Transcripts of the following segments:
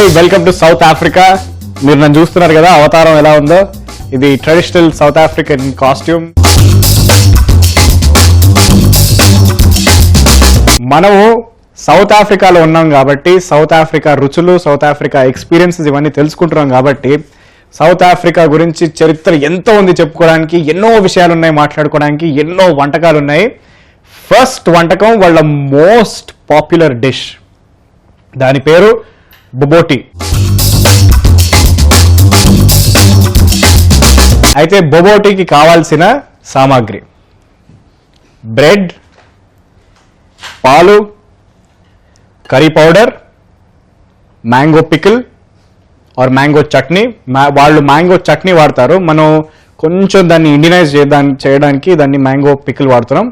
Hi, welcome to South Africa. మీరు నన్ను చూస్తున్నారు కదా, అవతారం ఎలా ఉందో. ఇది ట్రెడిషనల్ సౌత్ ఆఫ్రికన్ కాస్ట్యూమ్. మనము సౌత్ ఆఫ్రికాలో ఉన్నాం కాబట్టి సౌత్ ఆఫ్రికా రుచులు, సౌత్ ఆఫ్రికా ఎక్స్పీరియన్సెస్ ఇవన్నీ తెలుసుకుంటున్నాం కాబట్టి సౌత్ ఆఫ్రికా గురించి చరిత్ర ఎంతో ఉంది చెప్పుకోవడానికి. ఎన్నో విషయాలు ఉన్నాయి మాట్లాడుకోవడానికి, ఎన్నో వంటకాలు ఉన్నాయి. ఫస్ట్ వంటకం వాళ్ళ మోస్ట్ పాపులర్ డిష్, దాని పేరు బొబోటి. అయితే బొబోటికి కావాల్సిన సామాగ్రి బ్రెడ్, పాలు, curry powder, mango pickle or mango chutney. వాళ్ళు మ్యాంగో చట్నీ వాడతారు, మనం కొంచెం దాన్ని ఇండియనైజ్ చేయడానికి దాన్ని మ్యాంగో పికిల్ వాడుతున్నాం.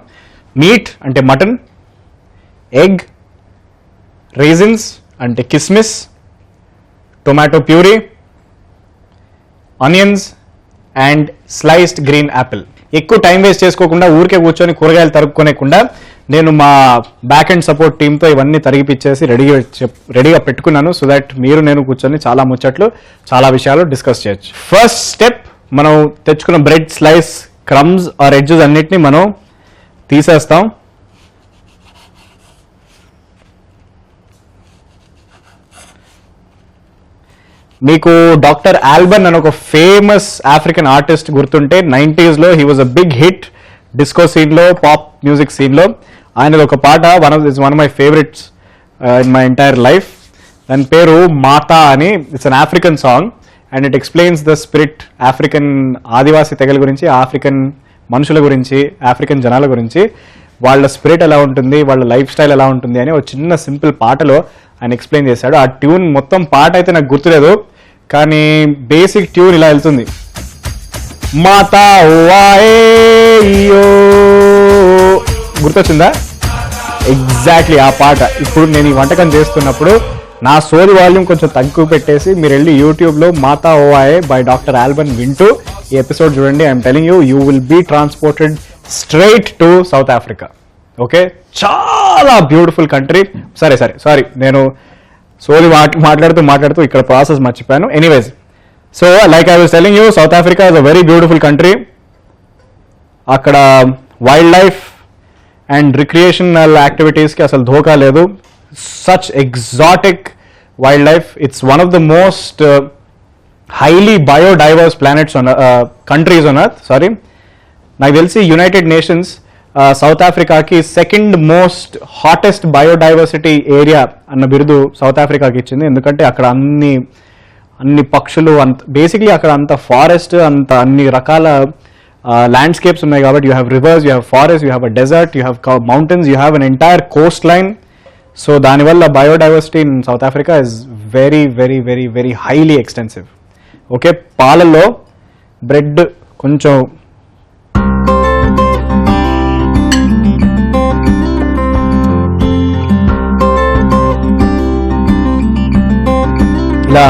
మీట్ అంటే మటన్, ఎగ్, రైజిన్స్ అంటే కిస్మిస్, tomato puree, onions and sliced green Apple. ఎక్కువ టైం వేస్ట్ చేసుకోకుండా ఊరికే కూర్చొని కూరగాయలు తరుక్కోనేకుండా నేను మా బ్యాక్ అండ్ సపోర్ట్ టీంతో ఇవన్నీ తరిగిపిచ్చేసి రెడీగా పెట్టుకున్నాను. సో దట్ మీరు నేను కూర్చొని చాలా ముచ్చట్లు, చాలా విషయాలు డిస్కస్ చేయొచ్చు. ఫస్ట్ స్టెప్, మనం తెచ్చుకున్న bread slice, crumbs or edges అన్నిటిని మనం తీసేస్తాం. మీకు డాక్టర్ ఆల్బన్ అని ఒక ఫేమస్ ఆఫ్రికన్ ఆర్టిస్ట్ గుర్తుంటే 90s లో he was a big hit disco సీన్లో, పాప్ మ్యూజిక్ సీన్లో. ఆయనది ఒక పాట one of my favourites in my entire life. దాని పేరు మాతా అని. It's an African song and it explains the spirit, African ఆదివాసీ తెగల గురించి, ఆఫ్రికన్ మనుషుల గురించి, ఆఫ్రికన్ జనాల గురించి, వాళ్ళ స్పిరిట్ ఎలా ఉంటుంది, వాళ్ళ లైఫ్ స్టైల్ ఎలా ఉంటుంది అని ఒక చిన్న సింపుల్ పాటలో ఆయన ఎక్స్ప్లెయిన్ చేశాడు. ఆ ట్యూన్ మొత్తం పాట అయితే నాకు గుర్తులేదు, కానీ బేసిక్ ట్యూన్ ఇలా వెళ్తుంది. మాతా ఓయో, గుర్తొచ్చిందా? ఎగ్జాక్ట్లీ ఆ పాట. ఇప్పుడు నేను ఈ వంటకం చేస్తున్నప్పుడు నా సోది వాల్యూమ్ కొంచెం తక్కువ పెట్టేసి మీరు వెళ్ళి యూట్యూబ్లో మాతా ఓయే బై డాక్టర్ ఆల్బన్ వింటూ ఈ ఎపిసోడ్ చూడండి. I'm telling you will be transported straight to South Africa. Okay, చాలా బ్యూటిఫుల్ కంట్రీ. సారీ నేను సోది మాట్లాడుతూ ఇక్కడ ప్రాసెస్ మర్చిపోయాను. Anyways, so like I was telling you, South Africa is a very beautiful country. అక్కడ వైల్డ్ లైఫ్ అండ్ రిక్రియేషనల్ యాక్టివిటీస్కి అసలు ధోకా లేదు. Such exotic wild life. It's one of the most highly biodiverse planets countries on earth. నాకు తెలిసి united nations South ఆఫ్రికాకి second most hottest biodiversity area అన్న బిరుదు సౌత్ ఆఫ్రికాకి ఇచ్చింది. ఎందుకంటే అక్కడ అన్ని పక్షులు, బేసిక్లీ అక్కడ అంత ఫారెస్ట్, అన్ని రకాల ల్యాండ్స్కేప్స్ ఉన్నాయి కాబట్టి you have rivers, you have forest, you have a desert, you have mountains, you have an entire coastline. So దానివల్ల biodiversity in South Africa is very very very very highly extensive. Okay, పాలల్లో bread కొంచెం ఇలా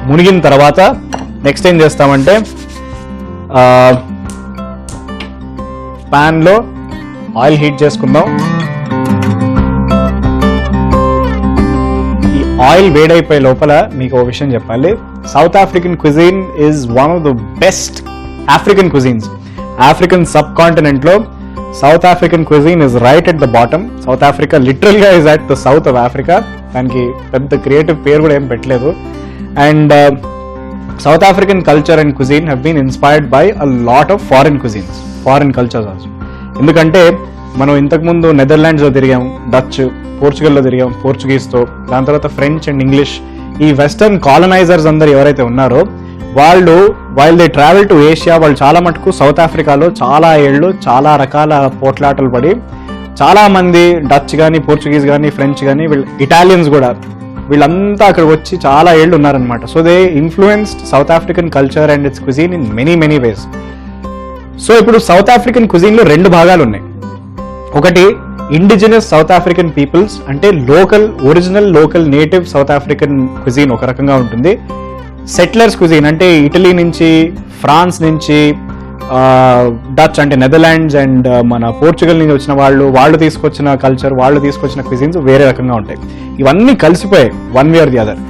మునిగిన తర్వాత next ఏం చేస్తామంటే ప్యాన్లో oil heat చేసుకుందాం. ఈ ఆయిల్ వేడైపోయే లోపల మీకు ఒక విషయం చెప్పాలి. South African cuisine is one of the best African cuisines. African సబ్ కాంటినెంట్లో South African cuisine is right at the bottom. South Africa లిటరల్గా is at the south of Africa. దానికి పెద్ద క్రియేటివ్ పేరు కూడా ఏం పెట్టలేదు. And South African culture and cuisine have been inspired by a lot of foreign cuisines, foreign cultures also. ఎందుకంటే మనం ఇంతకుముందు నెదర్లాండ్స్లో తిరిగాం, డచ్, పోర్చుగల్లో తిరిగాం, పోర్చుగీస్తో, దాని తర్వాత ఫ్రెంచ్ అండ్ ఇంగ్లీష్. ఈ వెస్టర్న్ కాలనైజర్స్ అందరు ఎవరైతే ఉన్నారో వాళ్ళు while they travel to Asia, వాళ్ళు చాలా మటుకు సౌత్ ఆఫ్రికాలో చాలా ఏళ్ళు చాలా రకాల పోట్లాటలు పడి చాలామంది డచ్ కానీ, పోర్చుగీస్ కానీ, ఫ్రెంచ్ కానీ, ఇటాలియన్స్ కూడా, వీళ్ళంతా అక్కడ వచ్చి చాలా ఏళ్ళు ఉన్నారనమాట. So they influenced south African culture and it's cuisine in many ways. So ఇప్పుడు సౌత్ ఆఫ్రికన్ క్విజీన్లో రెండు భాగాలు ఉన్నాయి. ఒకటి ఇండిజినస్ సౌత్ ఆఫ్రికన్ పీపుల్స్, అంటే original local native south African cuisine ఒక రకంగా ఉంటుంది. సెటిలర్స్ క్విజీన్ అంటే ఇటలీ నుంచి, ఫ్రాన్స్ నుంచి, డచ్ అంటే నెదర్లాండ్స్ అండ్ మన పోర్చుగల్ నుంచి వచ్చిన వాళ్ళు తీసుకొచ్చిన కల్చర్, వాళ్ళు తీసుకొచ్చిన క్విజిన్స్ వేరే రకంగా ఉంటాయి. ఇవన్నీ కలిసిపోయాయి one way or the other.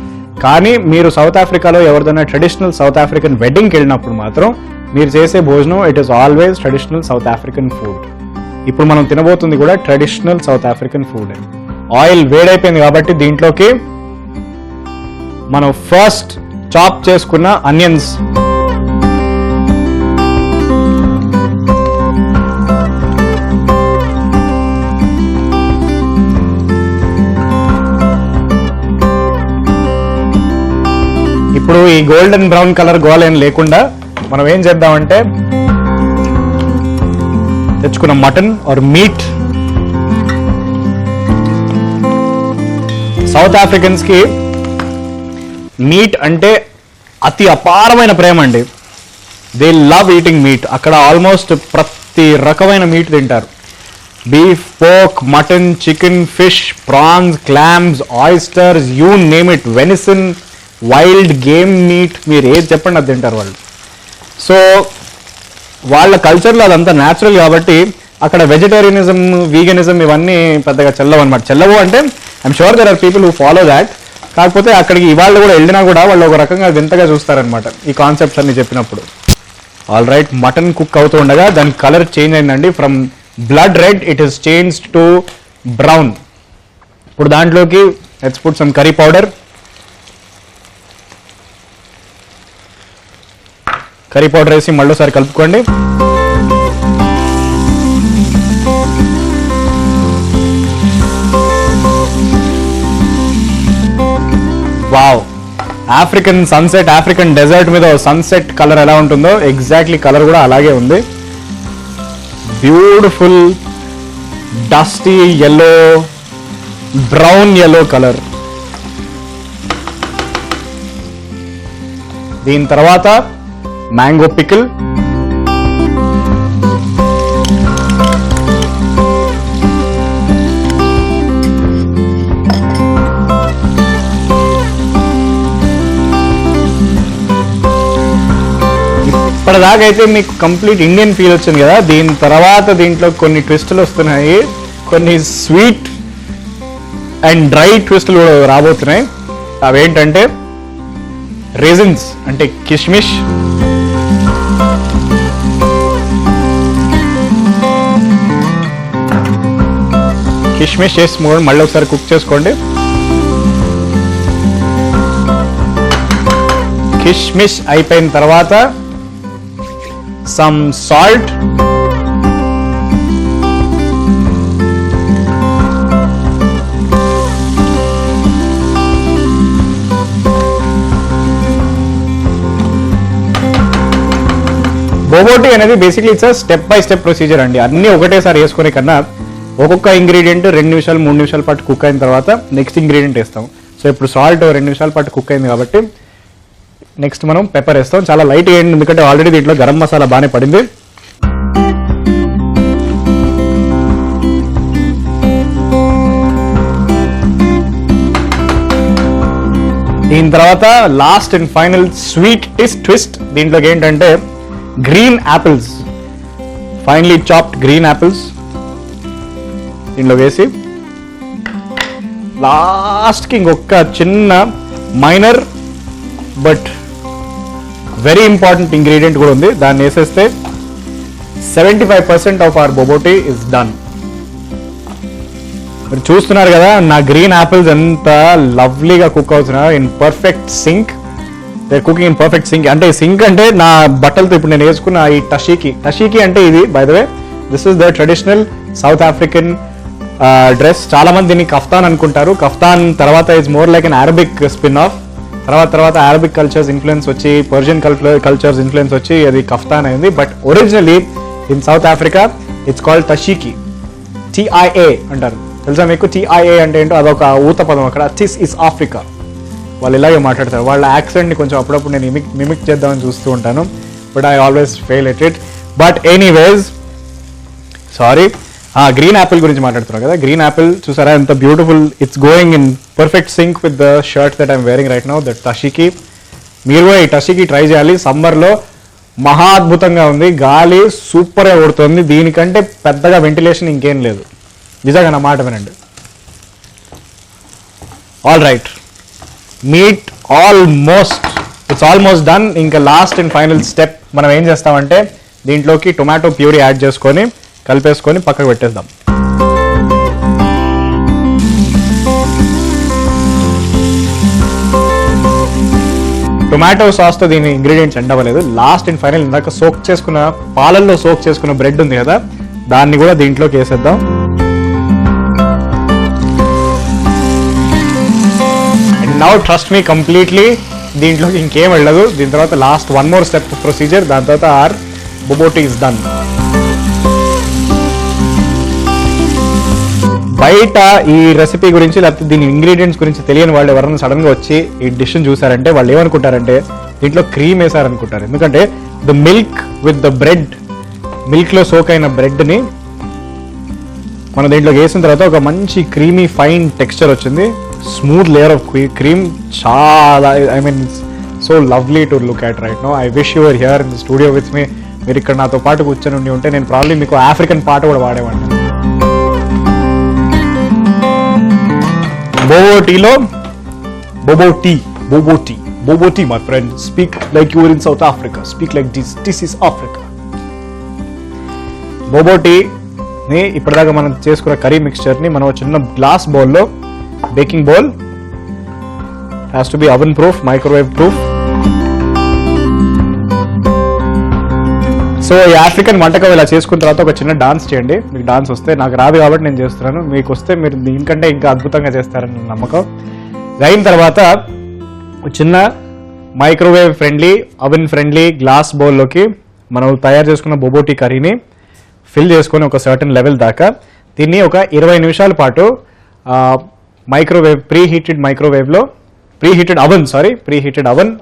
కానీ మీరు సౌత్ ఆఫ్రికాలో ఎవరిదైనా ట్రెడిషనల్ సౌత్ ఆఫ్రికన్ వెడ్డింగ్కి వెళ్ళినప్పుడు మాత్రం మీరు చేసే భోజనం it is always traditional South African food. ఇప్పుడు మనం తినబోతుంది కూడా traditional South African food. Oil వేడైపోయింది కాబట్టి దీంట్లోకి మనం ఫస్ట్ చాప్ చేసుకున్న ఆనియన్స్, ఇప్పుడు ఈ గోల్డెన్ బ్రౌన్ కలర్ గోల్ ఏం లేకుండా మనం ఏం చేద్దామంటే తెచ్చుకున్న mutton are meet. South Africans కి మీట్ అంటే అతి అపారమైన ప్రేమ అండి. They love eating meet. అక్కడ ఆల్మోస్ట్ ప్రతి రకమైన మీట్ తింటారు. Beef, pork, mutton, chicken, fish, prawns, clams, oysters, you name it, venison, wild game meet, మీరు ఏది చెప్పండి అది తింటారు వాళ్ళు. సో వాళ్ళ కల్చర్లో అదంతా న్యాచురల్ కాబట్టి అక్కడ వెజిటేరియనిజం, వీగనిజం ఇవన్నీ పెద్దగా చెల్లవు అనమాట. చెల్లవు అంటే I'm sure there are people who follow that. కాకపోతే అక్కడికి ఇవాళ కూడా వెళ్ళినా కూడా వాళ్ళు ఒక రకంగా వింతగా చూస్తారనమాట ఈ కాన్సెప్ట్స్ అన్ని చెప్పినప్పుడు. ఆల్ రైట్, మటన్ కుక్ అవుతూ ఉండగా దాని కలర్ చేంజ్ అయిందండి. From blood red it is changed to brown. ఇప్పుడు దాంట్లోకి let's put some curry powder. Curry powder వేసి మళ్ళీసారి కలుపుకోండి. Wow, African sunset, African desert మీద సన్సెట్ కలర్ ఎలా ఉంటుందో ఎగ్జాక్ట్లీ కలర్ కూడా అలాగే ఉంది. Beautiful dusty yellow, brown yellow colour. దీని తర్వాత మ్యాంగో పికిల్, ఇప్పటిదాకా అయితే మీకు కంప్లీట్ ఇండియన్ ఫీల్ వచ్చింది కదా. దీని తర్వాత దీంట్లో కొన్ని ట్విస్టులు వస్తున్నాయి, కొన్ని స్వీట్ అండ్ డ్రై ట్విస్టులు కూడా రాబోతున్నాయి. అవేంటంటే రేజిన్స్ అంటే కిష్మిష్, కిష్మిష్ చేసి మళ్ళీ ఒకసారి కుక్ చేసుకోండి. కిష్మిష్ అయిపోయిన తర్వాత సమ్ సాల్ట్, బోబోటి అనేది basically it's step by step procedure అండి. అన్ని ఒకటేసారి వేసుకునే కన్నా ఒక్కొక్క ఇంగ్రీడియంట్ 2 నిమిషాలు 3 నిమిషాల పాటు కుక్ అయిన తర్వాత నెక్స్ట్ ఇంగ్రీడియంట్ వేస్తాం. సో ఇప్పుడు సాల్ట్ 2 నిమిషాల పాటు కుక్ అయింది కాబట్టి నెక్స్ట్ మనం పెప్పర్ వేస్తాం. చాలా లైట్ వేయండి ఎందుకంటే ఆల్రెడీ దీంట్లో గరం మసాలా బాగానే పడింది. దీని తర్వాత last and final sweet twist దీంట్లోకి ఏంటంటే green apples, finally chopped green apples దీంట్లో వేసి లాస్ట్కి ఇంకొక చిన్న minor but very important ingredient కూడా ఉంది. దాన్ని వేసేస్తే 75% of our bobotie is done. మీరు చూస్తున్నారు కదా నా గ్రీన్ యాపిల్స్ ఎంత లవ్లీగా కుక్ అవుతున్నా in perfect sync. They cooking in perfect sync. అంటే సింక్ అంటే నా బట్టలతో ఇప్పుడు నేను వేసుకున్న ఈ టషీకి అంటే ఇది by the way this is the traditional South African dress. చాలా మంది దీన్ని కఫ్తాన్ అనుకుంటారు. కఫ్తాన్ తర్వాత is more like an Arabic spin off. తర్వాత అరబిక్ కల్చర్స్ ఇన్ఫ్లుయెన్స్ వచ్చి పర్షియన్ కల్చర్స్ ఇన్ఫ్లుయెన్స్ వచ్చి అది కఫ్తాన్ అయింది. But originally in South Africa it's called dashiki. TIA అంటారు. తెలుసా మీకు TIA అంటే ఏంటో? అదొక ఊత పదం అక్కడ. This is Africa. వాళ్ళు ఇలాగే మాట్లాడతారు. వాళ్ళ యాక్సెంట్ని కొంచెం అప్పుడప్పుడు నేను మిమిక్ చేద్దామని చూస్తూ ఉంటాను. But I always fail at it. But anyways sorry, green apple గురించి మాట్లాడుతున్నాం కదా. గ్రీన్ యాపిల్ చూసారా ఎంత beautiful. It's going in perfect sync with the shirt that I'm wearing right now, that dashiki. మీరు కూడా ఈ టషీకి ట్రై చేయాలి. సమ్మర్లో మహా అద్భుతంగా ఉంది. గాలి సూపర్గా కొడుతుంది. దీనికంటే పెద్దగా వెంటిలేషన్ ఇంకేం లేదు. నిజంగా నా మాట వినండి. All right, meet it's almost done. ఇంకా లాస్ట్ అండ్ ఫైనల్ స్టెప్ మనం ఏం చేస్తామంటే దీంట్లోకి టొమాటో ప్యూరీ యాడ్ చేసుకొని కలిపేసుకొని పక్కకు పెట్టేద్దాం. టొమాటో సాస్తో దీని ఇంగ్రీడియంట్స్ ఎండ్ అవ్వలేదు. లాస్ట్ అండ్ ఫైనల్ ఇందాక పాలల్లో సోక్ చేసుకున్న బ్రెడ్ ఉంది కదా, దాన్ని కూడా దీంట్లోకి వేసేద్దాం. And now trust me completely దీంట్లోకి ఇంకేం వెళ్ళదు. దీని తర్వాత last one more step procedure. దాని తర్వాత ఆర్ బొబోటీ ఇస్ డన్. బయట ఈ రెసిపీ గురించి లేకపోతే దీని ఇంగ్రీడియంట్స్ గురించి తెలియని వాళ్ళు ఎవరైనా సడన్ గా వచ్చి ఈ డిష్ చూసారంటే వాళ్ళు ఏమనుకుంటారంటే దీంట్లో క్రీమ్ వేసారనుకుంటారు. ఎందుకంటే the milk with the bread, milk లో సోక్ అయిన బ్రెడ్ ని మనం దీంట్లోకి వేసిన తర్వాత ఒక మంచి క్రీమీ ఫైన్ టెక్స్చర్ వచ్చింది. Smooth layer of cream. చాలా so lovely to look at right now. I wish your here in the studio with me. మీరు ఇక్కడ నాతో పాటు కూర్చొని ఉంటే నేను ప్రాబ్లీ మీకు ఆఫ్రికన్ పాట కూడా వాడేవాడిని. Boboti, my friend. Speak like you were in South Africa. Speak like this. This is Africa. Boboti ని ఇప్పటిదాకా మనం చేసుకున్న కర్రీ మిక్స్చర్ ని మనం చిన్న గ్లాస్ బౌల్లో, baking bowl, has to be oven proof, microwave proof. So ఈ ఆఫ్రికన్ వంటకం ఇలా చేసుకున్న తర్వాత ఒక చిన్న డాన్స్ చేయండి. మీకు డాన్స్ వస్తే, నాకు రాదు కాబట్టి నేను చేస్తున్నాను. మీకు వస్తే మీరు దీనికంటే ఇంకా అద్భుతంగా చేస్తారని నమ్మకం. అయిన తర్వాత చిన్న microwave friendly, oven friendly glass బౌల్లోకి మనం తయారు చేసుకున్న బొబోటీ కర్రీని ఫిల్ చేసుకొని ఒక సర్టన్ లెవెల్ దాకా దీన్ని ఒక 20 నిమిషాల పాటు మైక్రోవేవ్ ప్రీహీటెడ్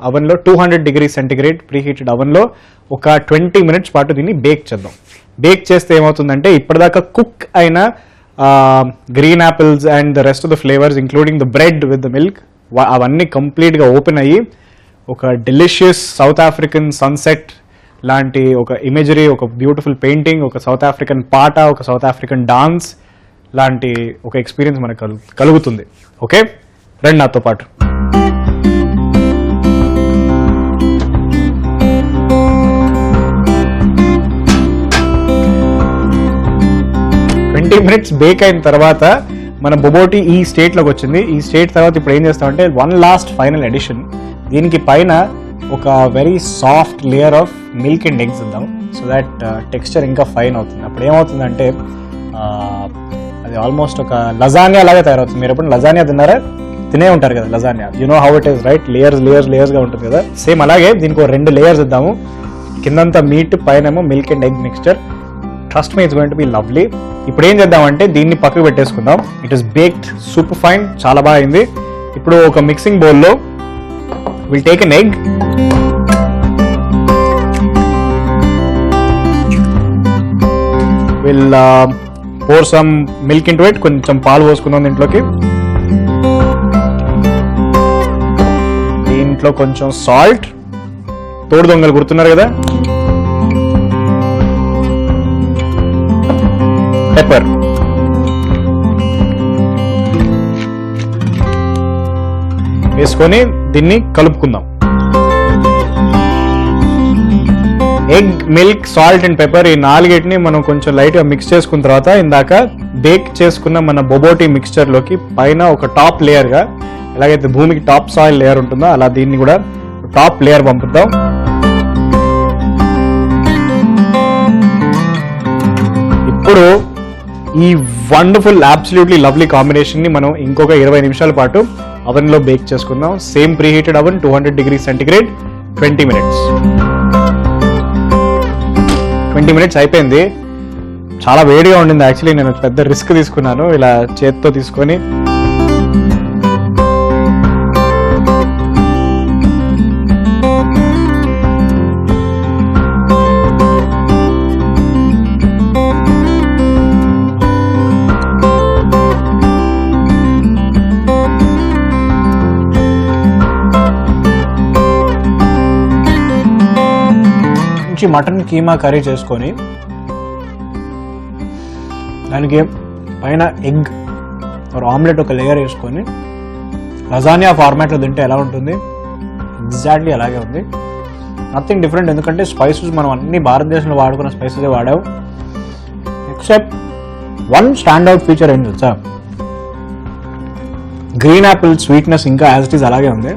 అవెన్లో 200 డిగ్రీ సెంటిగ్రేడ్ ప్రీహీటెడ్ అవెన్లో ఒక 20 మినిట్స్ పాటు దీన్ని బేక్ చేద్దాం. బేక్ చేస్తే ఏమవుతుందంటే ఇప్పటిదాకా కుక్ అయిన green apples and the rest of the flavours including the bread with the milk అవన్నీ కంప్లీట్గా ఓపెన్ అయ్యి ఒక డెలిషియస్ సౌత్ ఆఫ్రికన్ సన్సెట్ లాంటి ఒక ఇమేజరీ, ఒక బ్యూటిఫుల్ పెయింటింగ్, ఒక సౌత్ ఆఫ్రికన్ పాట, ఒక సౌత్ ఆఫ్రికన్ డాన్స్ లాంటి ఒక ఎక్స్పీరియన్స్ మనకు కలుగుతుంది. ఓకే, రండి నాతో పాటు. మినిట్స్ బేక్ అయిన తర్వాత మన బొబోటీ ఈ స్టేట్లోకి వచ్చింది. ఈ స్టేట్ తర్వాత ఇప్పుడు ఏం చేస్తామంటే వన్ లాస్ట్ ఫైనల్ ఎడిషన్. దీనికి పైన ఒక very soft layer of milk and eggs ఇద్దాం. సో దాట్ టెక్స్చర్ ఇంకా ఫైన్ అవుతుంది. అప్పుడు ఏమవుతుందంటే అది ఆల్మోస్ట్ ఒక లజానియా లాగా తయారవుతుంది. మీరు ఎప్పుడు లజానియా తినే ఉంటారు కదా lasagna, you know how it is right. లేయర్స్గా ఉంటుంది కదా, సేమ్ అలాగే దీనికి 2 లేయర్స్ ఇద్దాము. కిందంతా మీట్, పైనేమో milk and egg mixture. Trust me, it's going to be lovely. ఇప్పుడు ఏం చేద్దామంటే దీన్ని పక్కకు పెట్టేసుకుందాం. It is baked super fine, చాలా బాగా అయింది. ఇప్పుడు ఒక మిక్సింగ్ బౌల్లో will take an egg, will pour some milk into it. కొంచెం పాలు పోసుకుందాం దీంట్లోకి. దీంట్లో కొంచెం సాల్ట్, తోడు దొంగలు గుర్తున్నారు కదా, పెప్పర్, వేసుకొని దీన్ని కలుపుకుందాం. Egg, milk, salt and pepper ఈ 4టిని మనం కొంచెం లైట్గా మిక్స్ చేసుకున్న తర్వాత ఇందాక బేక్ చేసుకున్న మన బొబోటీ మిక్స్చర్లోకి పైన ఒక టాప్ లేయర్గా, ఎలాగైతే భూమికి టాప్ సాయిల్ లేయర్ ఉంటుందో అలా దీన్ని కూడా టాప్ లేయర్ పంపుతాం. ఇప్పుడు ఈ వండర్ఫుల్ అబ్సల్యూట్లీ లవ్లీ కాంబినేషన్ ని మనం ఇంకొక 20 నిమిషాల పాటు అవెన్ లో బేక్ చేసుకుందాం. Same preheated oven 200 degree centigrade 20 minutes. 20 minutes అయిపోయింది. చాలా వేడిగా ఉండింది. యాక్చువల్లీ నేను పెద్ద రిస్క్ తీసుకున్నాను, ఇలా చేత్తో తీసుకొని. మంచి మటన్ కీమా కర్రీ చేసుకొని దానికి పైన ఎగ్ ఆర్ ఆమ్లెట్ ఒక లేయర్ వేసుకొని లజానియా ఫార్మాట్లో తింటే ఎలా ఉంటుంది, ఎగ్జాక్ట్లీ అలాగే ఉంది. నథింగ్ డిఫరెంట్, ఎందుకంటే స్పైసెస్ మనం అన్ని భారతదేశంలో వాడుకున్న స్పైసెస్ వాడావు. ఎక్సెప్ట్ వన్ స్టాండ్అవుట్ ఫీచర్ ఏంటి తెలుసా, గ్రీన్ యాపిల్ స్వీట్నెస్ ఇంకా యాజ్ ఇట్ ఈస్ అలాగే ఉంది.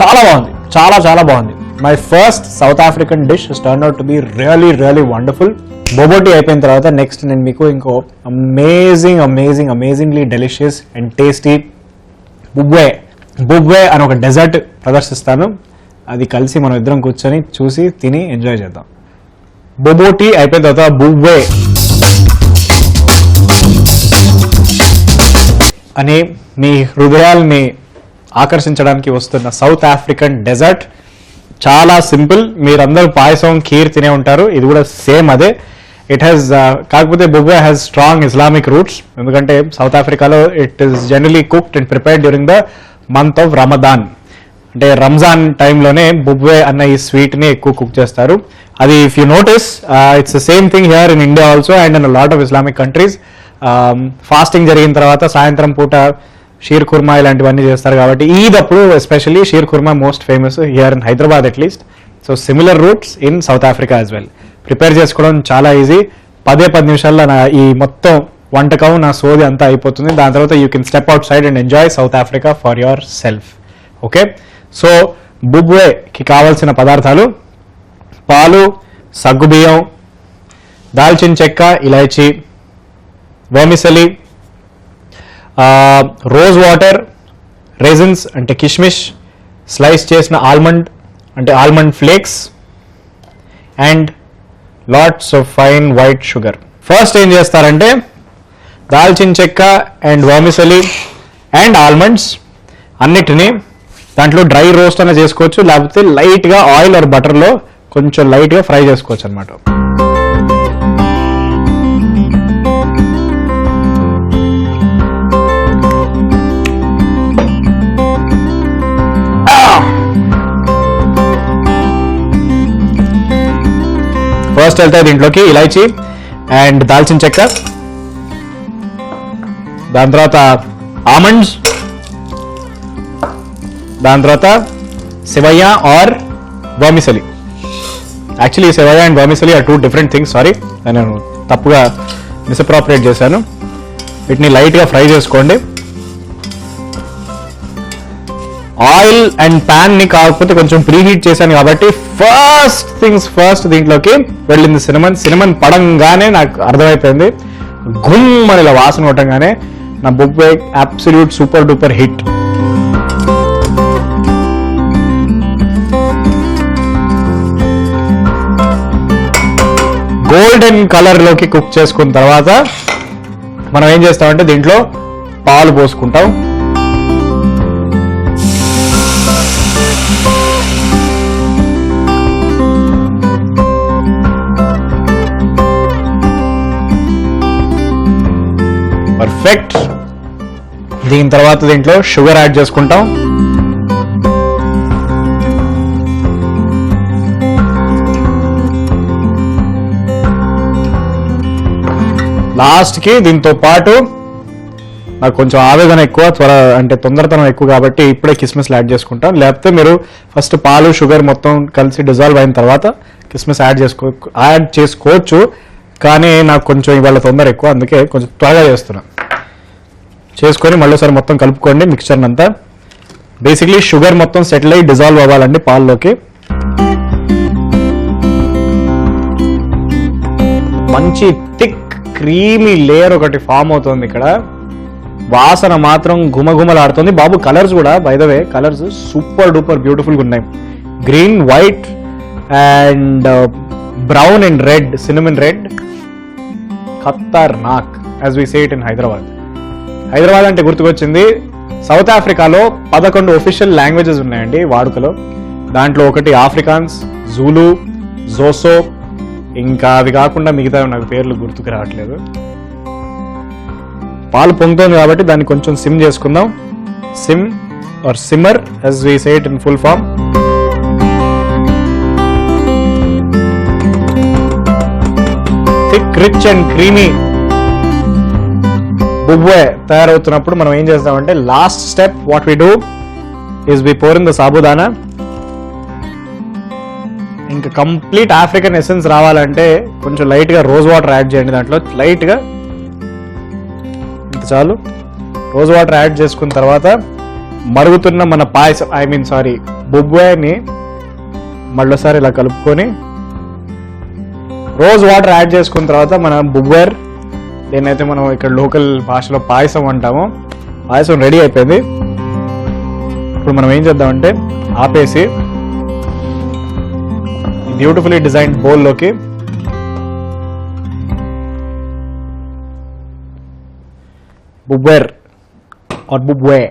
చాలా బాగుంది, చాలా చాలా బాగుంది. My first South African dish has turned out to be really really wonderful. Bobotie అయిపోయిన తర్వాత నెక్స్ట్ నేను మీకు ఇంకో అమేజింగ్లీ డెలిషియస్ అండ్ టేస్టీ బుబ్వే అని ఒక డెజర్ట్ ప్రదర్శిస్తాను. అది కలిసి మనం ఇద్దరం కూర్చొని చూసి తిని ఎంజాయ్ చేద్దాం. బోబోటీ అయిపోయిన తర్వాత బుబ్వే అని మీ హృదయాల్ని ఆకర్షించడానికి వస్తున్న సౌత్ ఆఫ్రికన్ డెజర్ట్. చాలా సింపుల్, మీరందరూ పాయసం ఖీర్ తినే ఉంటారు, ఇది కూడా సేమ్ అదే. ఇట్ హ్యాస్ కాకపోతే బుబ్వే హ్యాస్ స్ట్రాంగ్ ఇస్లామిక్ రూట్స్, ఎందుకంటే సౌత్ ఆఫ్రికాలో it is generally cooked and prepared during the month of Ramadan. అంటే రంజాన్ టైంలోనే బుబ్వే అన్న ఈ స్వీట్ని ఎక్కువ కుక్ చేస్తారు. అది if you notice it's the same thing here in India also and in lot of Islamic countries. Fasting జరిగిన తర్వాత సాయంత్రం పూట షీర్ కుర్మా ఇలాంటివన్నీ చేస్తారు కాబట్టి ఈద్ అప్పుడు especially sheer khurma most famous here in Hyderabad at least. So similar roots in South Africa as well. Prepare చేసుకోవడం చాలా ఈజీ, 10 నిమిషాల్లో నా ఈ మొత్తం వంటకం నా సోది అంతా అయిపోతుంది. దాని తర్వాత you can step outside and enjoy South Africa for yourself. Okay, so బుబ్వేకి కావాల్సిన పదార్థాలు: పాలు, సగ్గుబియ్యం, దాల్చిన చెక్క, ఇలాచీ, వర్మిసెలి, రోజ్ వాటర్, రైజిన్స్ అంటే కిష్మిష్, స్లైస్ చేసిన ఆల్మండ్ అంటే almond flakes and lots of fine white sugar. First ఏం చేస్తారంటే దాల్చిన చెక్క అండ్ వర్మిసెలి అండ్ ఆల్మండ్స్ అన్నిటినీ దాంట్లో డ్రై రోస్ట్ అనే చేసుకోవచ్చు, లేకపోతే లైట్గా ఆయిల్ ఆర్ బటర్లో కొంచెం లైట్గా ఫ్రై చేసుకోవచ్చు అనమాట. ఫస్ట్ వెళ్తాయి దీంట్లోకి ఇలాచీ అండ్ దాల్చిన చెక్క, దాని తర్వాత ఆమండ్స్, దాని తర్వాత సెవయ్య ఆర్ వర్మిసెలి. యాక్చువల్లీ సెవయ్య and vermicelli are 2 different things. Sorry, నేను తప్పుగా మిస్అప్రాపరియేట్ చేశాను. వీటిని లైట్గా ఫ్రై చేసుకోండి. ఆయిల్ అండ్ ప్యాన్ ని కాకపోతే కొంచెం ప్రీహీట్ చేశాను కాబట్టి ఫస్ట్ థింగ్స్ ఫస్ట్ దీంట్లోకి వెళ్ళింది సినమన్ పడంగానే నాకు అర్థమైపోయింది, గుమ్ అని ఇలా వాసన కొట్టంగానే నా బుబ్వే absolute super duper hit. Golden colour లోకి కుక్ చేసుకున్న తర్వాత మనం ఏం చేస్తామంటే దీంట్లో పాలు పోసుకుంటాం. పర్ఫెక్ట్. దీని తర్వాత దీంట్లో షుగర్ యాడ్ చేసుకుంటాం. లాస్ట్కి దీంతో పాటు నాకు కొంచెం ఆవేదన ఎక్కువ, తొందరతనం ఎక్కువ కాబట్టి ఇప్పుడే కిస్మిస్ యాడ్ చేసుకుంటాం. లేకపోతే మీరు ఫస్ట్ పాలు షుగర్ మొత్తం కలిసి డిజాల్వ్ అయిన తర్వాత కిస్మిస్ యాడ్ చేసుకోవచ్చు. కానీ నాకు కొంచెం ఇవాళ తొందర ఎక్కువ, అందుకే కొంచెం త్వరగా చేసుకొని మళ్ళీసారి మొత్తం కలుపుకోండి మిక్చర్ అంతా. బేసిక్లీ షుగర్ మొత్తం సెటిల్ అయ్యి డిజాల్వ్ అవ్వాలండి పాల్లోకి. మంచి థిక్ క్రీమీ లేయర్ ఒకటి ఫామ్ అవుతుంది ఇక్కడ. వాసన మాత్రం గుమగుమలాడుతుంది బాబు. కలర్స్ కూడా by the way colours super duper బ్యూటిఫుల్గా ఉన్నాయి. Green, white and brown and red, cinnamon red. ఖతర్నాక్ as we say it in Hyderabad. Hyderabad అంటే గుర్తుకొచ్చింది, సౌత్ ఆఫ్రికాలో 11 ఒఫిషియల్ లాంగ్వేజెస్ ఉన్నాయండి వాడుకలో. దాంట్లో ఒకటి ఆఫ్రికాన్స్, జూలు, జోసో, ఇంకా అవి కాకుండా మిగతా నాకు పేర్లు గుర్తుకు రావట్లేదు. పాలు పొంగుతోంది కాబట్టి దాన్ని కొంచెం సిమ్ చేసుకుందాం. Sim or simmer as we say it in full form. Rich and creamy బుబ్వే తయారవుతున్నప్పుడు మనం ఏం చేస్తామంటే last step what we do is we pour in the sabudana. ఇంకా కంప్లీట్ ఆఫ్రికన్ ఎసెన్స్ రావాలంటే కొంచెం లైట్గా రోజ్ వాటర్ యాడ్ చేయండి. దాంట్లో లైట్గా ఇంత చాలు. రోజ్ వాటర్ యాడ్ చేసుకున్న తర్వాత మరుగుతున్న మన పాయసం బుబ్వేని మళ్ళీసారి ఇలా కలుపుకొని రోజ్ వాటర్ యాడ్ చేసుకున్న తర్వాత మన బుబ్వేర్, దేన్నైతే మనం ఇక్కడ లోకల్ భాషలో పాయసం అంటామో, పాయసం రెడీ అయిపోయింది. ఇప్పుడు మనం ఏం చేద్దామంటే ఆపేసి బ్యూటిఫుల్లీ డిజైన్డ్ బౌల్లోకి బుబ్వేర్ ఆర్ బుబ్వే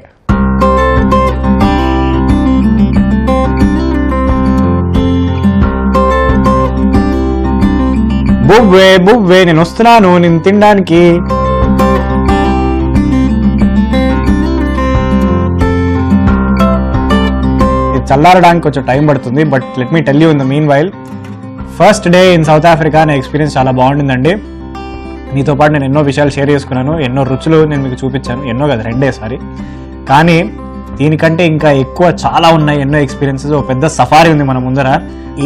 బువ్వే బువ్వే నేను వస్తున్నాను నేను తినడానికి. చల్లారడానికి కొంచెం టైం పడుతుంది, but let me tell you in the mean while, first day in South Africa నా ఎక్స్పీరియన్స్ చాలా బాగుంటుందండి. మీతో పాటు నేను ఎన్నో విషయాలు షేర్ చేసుకున్నాను, ఎన్నో రుచులు నేను మీకు చూపించాను, ఎన్నో కదా 2 సారి. కానీ దీనికంటే ఇంకా ఎక్కువ చాలా ఉన్నాయి, ఎన్నో ఎక్స్పీరియన్సెస్. ఒక పెద్ద సఫారీ ఉంది మన ముందర.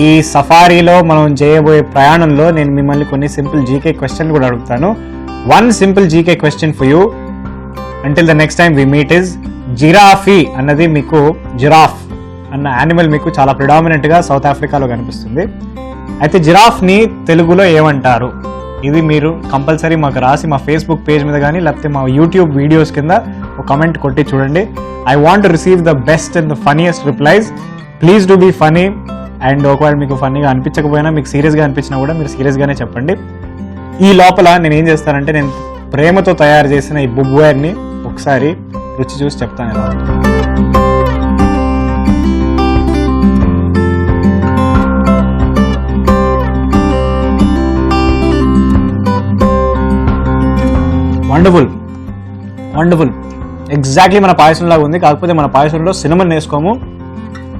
ఈ సఫారీలో మనం చేయబోయే ప్రయాణంలో నేను మిమ్మల్ని కొన్ని సింపుల్ జీకే క్వశ్చన్లు కూడా అడుగుతాను. 1 simple GK question for you until the next time we meet is, జిరాఫీ అన్నది మీకు, జిరాఫ్ అన్న యానిమల్ మీకు చాలా ప్రిడామినెంట్గా సౌత్ ఆఫ్రికాలో కనిపిస్తుంది. అయితే జిరాఫ్ని తెలుగులో ఏమంటారు? ఇది మీరు కంపల్సరీ మాకు రాసి మా ఫేస్బుక్ పేజ్ మీద కానీ లేకపోతే మా యూట్యూబ్ వీడియోస్ కింద ఒక కమెంట్ కొట్టి చూడండి. I want to receive the best and the funniest replies. Please do be funny. And ఒకవేళ మీకు ఫన్నీగా అనిపించకపోయినా, మీకు సీరియస్గా అనిపించినా కూడా మీరు సీరియస్గానే చెప్పండి. ఈ లోపల నేను ఏం చేస్తానంటే, నేను ప్రేమతో తయారు చేసిన ఈ బుబ్వేర్ని ఒకసారి రుచి చూసి చెప్తాను ఎలా ఉంటుంది. వండర్ఫుల్ వండర్ఫుల్, ఎగ్జాక్ట్లీ మన పాయసంలాగా ఉంది. కాకపోతే మన పాయసంలో సినమన్ వేసుకోము,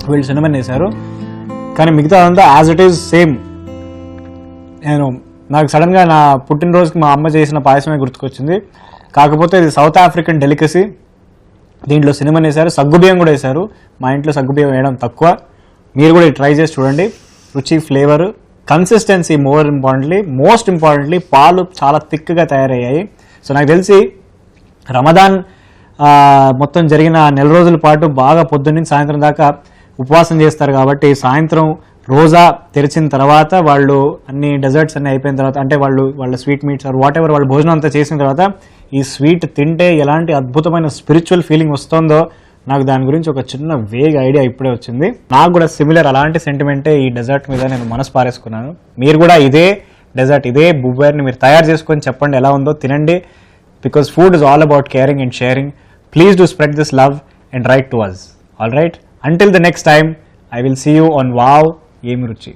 వీళ్ళు సినమన్ వేశారు. కానీ మిగతా అంతా యాజ్ ఇట్ ఈజ్ సేమ్. నాకు సడన్గా నా పుట్టినరోజుకి మా అమ్మ చేసిన పాయసమే గుర్తుకొచ్చింది. కాకపోతే ఇది సౌత్ ఆఫ్రికన్ డెలికసీ. దీంట్లో సినమన్ వేశారు, సగ్గుబియ్యం కూడా వేశారు. మా ఇంట్లో సగ్గుబియ్యం వేయడం తక్కువ. మీరు కూడా ట్రై చేసి చూడండి. రుచి, ఫ్లేవర్, కన్సిస్టెన్సీ, మోస్ట్ ఇంపార్టెంట్లీ పాలు చాలా థిక్గా తయారయ్యాయి. సో నాకు తెలిసి రమదాన్ మొత్తం జరిగిన 4 రోజుల పాటు బాగా పొద్దున్న సాయంత్రం దాకా ఉపవాసం చేస్తారు. కాబట్టి సాయంత్రం రోజా తెరిచిన తర్వాత వాళ్ళు అన్ని డెజర్ట్స్ అన్ని అయిపోయిన తర్వాత, అంటే వాళ్ళ sweet meats or whatever, వాళ్ళ భోజనం అంతా చేసిన తర్వాత ఈ స్వీట్ తింటే ఎలాంటి అద్భుతమైన స్పిరిచువల్ ఫీలింగ్ వస్తుందో నాకు దాని గురించి ఒక చిన్న వేగ్ ఐడియా ఇప్పుడే వచ్చింది. నాకు కూడా సిమిలర్ అలాంటి సెంటిమెంటే ఈ డెజర్ట్ మీద నేను మనసు పారేసుకున్నాను. మీరు కూడా ఇదే డెజర్ట్, ఇదే బుబ్వేర్ని మీరు తయారు చేసుకొని చెప్పండి ఎలా ఉందో, తినండి. Because food is all about caring and sharing. Please do spread this love and write to us. All right, until the next time, I will see you on Wow Em Ruchi.